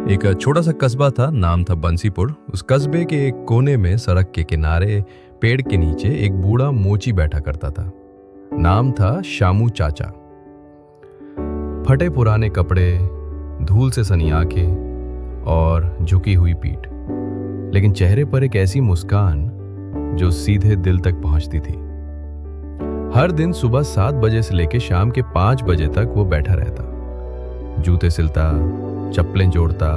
एक छोटा सा कस्बा था, नाम था बंसीपुर। उस कस्बे के एक कोने में सड़क के किनारे पेड़ के नीचे एक बूढ़ा मोची बैठा करता था। नाम था शामू चाचा। फटे पुराने कपड़े, धूल से सनी आंखें और झुकी हुई पीठ, लेकिन चेहरे पर एक ऐसी मुस्कान जो सीधे दिल तक पहुंचती थी। हर दिन सुबह 7 बजे से लेकर शाम के 5 बजे तक वो बैठा रहता, जूते सिलता, चप्पलें जोड़ता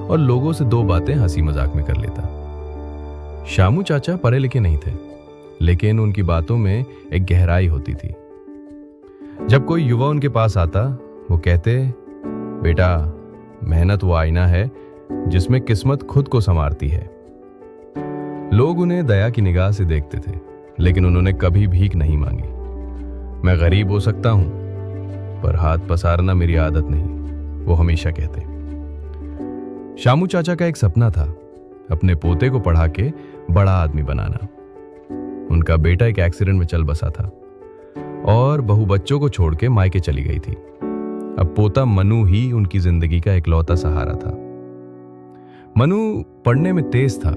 और लोगों से 2 बातें हंसी मजाक में कर लेता। शामू चाचा पढ़े लिखे नहीं थे, लेकिन उनकी बातों में एक गहराई होती थी। जब कोई युवा उनके पास आता, वो कहते, बेटा, मेहनत वो आईना है जिसमें किस्मत खुद को संवारती है। लोग उन्हें दया की निगाह से देखते थे, लेकिन उन्होंने कभी भीख नहीं मांगी। मैं गरीब हो सकता हूं, पर हाथ पसारना मेरी आदत नहीं, वो हमेशा कहते। शामू चाचा का एक सपना था, अपने पोते को पढ़ा के बड़ा आदमी बनाना। उनका बेटा एक एक्सीडेंट में चल बसा था और बहू बच्चों को छोड़ के मायके चली गई थी। अब पोता मनु ही उनकी जिंदगी का इकलौता सहारा था। मनु पढ़ने में तेज था,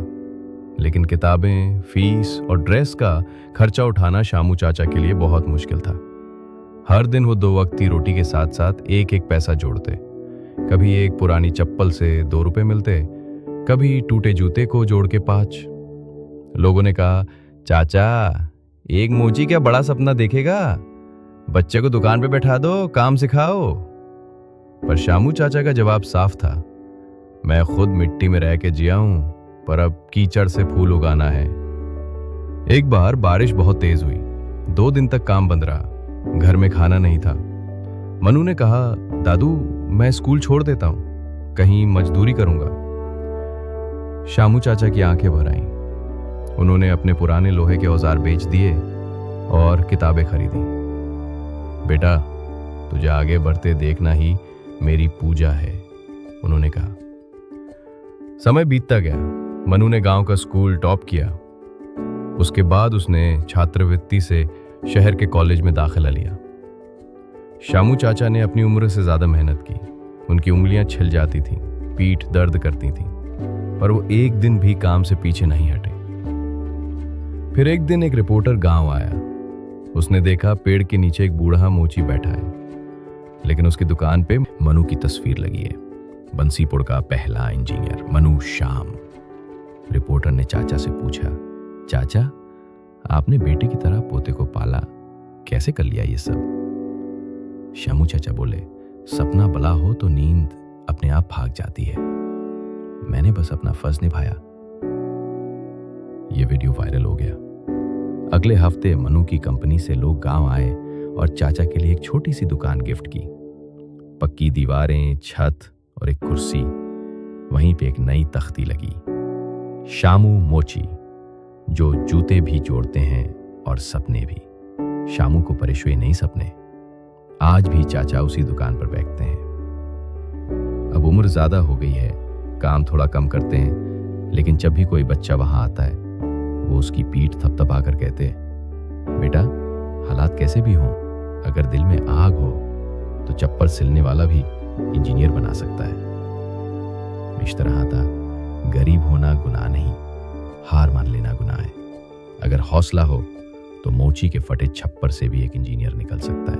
लेकिन किताबें, फीस और ड्रेस का खर्चा उठाना शामू चाचा के लिए बहुत मुश्किल था। हर दिन वो 2 वक्त की रोटी के साथ साथ एक एक पैसा जोड़ते। कभी एक पुरानी चप्पल से 2 रुपए मिलते, कभी टूटे जूते को जोड़ के 5। लोगों ने कहा, चाचा, एक मोची क्या बड़ा सपना देखेगा? बच्चे को दुकान पे बैठा दो, काम सिखाओ। पर शामू चाचा का जवाब साफ था, मैं खुद मिट्टी में रह के जिया हूं, पर अब कीचड़ से फूल उगाना है। एक बार बारिश बहुत तेज हुई, 2 दिन तक काम बंद रहा, घर में खाना नहीं था। मनु ने कहा, दादू, मैं स्कूल छोड़ देता हूं, कहीं मजदूरी करूंगा। शामू चाचा की आंखें भर आईं। उन्होंने अपने पुराने लोहे के औजार बेच दिए और किताबें खरीदी। बेटा, तुझे आगे बढ़ते देखना ही मेरी पूजा है, उन्होंने कहा। समय बीतता गया। मनु ने गांव का स्कूल टॉप किया। उसके बाद उसने छात्रवृत्ति से शहर के कॉलेज में दाखिला लिया। शामू चाचा ने अपनी उम्र से ज्यादा मेहनत की। उनकी उंगलियां छिल जाती थीं, पीठ दर्द करती थी, पर वो एक दिन भी काम से पीछे नहीं हटे। फिर एक दिन एक रिपोर्टर गांव आया। उसने देखा पेड़ के नीचे एक बूढ़ा मोची बैठा है, लेकिन उसकी दुकान पे मनु की तस्वीर लगी है, बंसीपुर का पहला इंजीनियर मनु श्याम। रिपोर्टर ने चाचा से पूछा, चाचा, आपने बेटे की तरह पोते को पाला, कैसे कर लिया ये सब? शामू चाचा बोले, सपना बड़ा हो तो नींद अपने आप भाग जाती है, मैंने बस अपना फर्ज निभाया। ये वीडियो वायरल हो गया। अगले हफ्ते मनु की कंपनी से लोग गांव आए और चाचा के लिए एक छोटी सी दुकान गिफ्ट की। पक्की दीवारें, छत और एक कुर्सी। वहीं पे एक नई तख्ती लगी, शामू मोची, जो जूते भी जोड़ते हैं और सपने भी। शामू को परे हुए नहीं सपने। आज भी चाचा उसी दुकान पर बैठते हैं। अब उम्र ज्यादा हो गई है, काम थोड़ा कम करते हैं, लेकिन जब भी कोई बच्चा वहां आता है, वो उसकी पीठ थपथपा कर कहते हैं, बेटा, हालात कैसे भी हों, अगर दिल में आग हो तो चप्पल सिलने वाला भी इंजीनियर बना सकता है। इस तरह था, गरीब होना गुनाह नहीं, हार मान लेना गुनाह है। अगर हौसला हो तो मोची के फटे छप्पर से भी एक इंजीनियर निकल सकता है।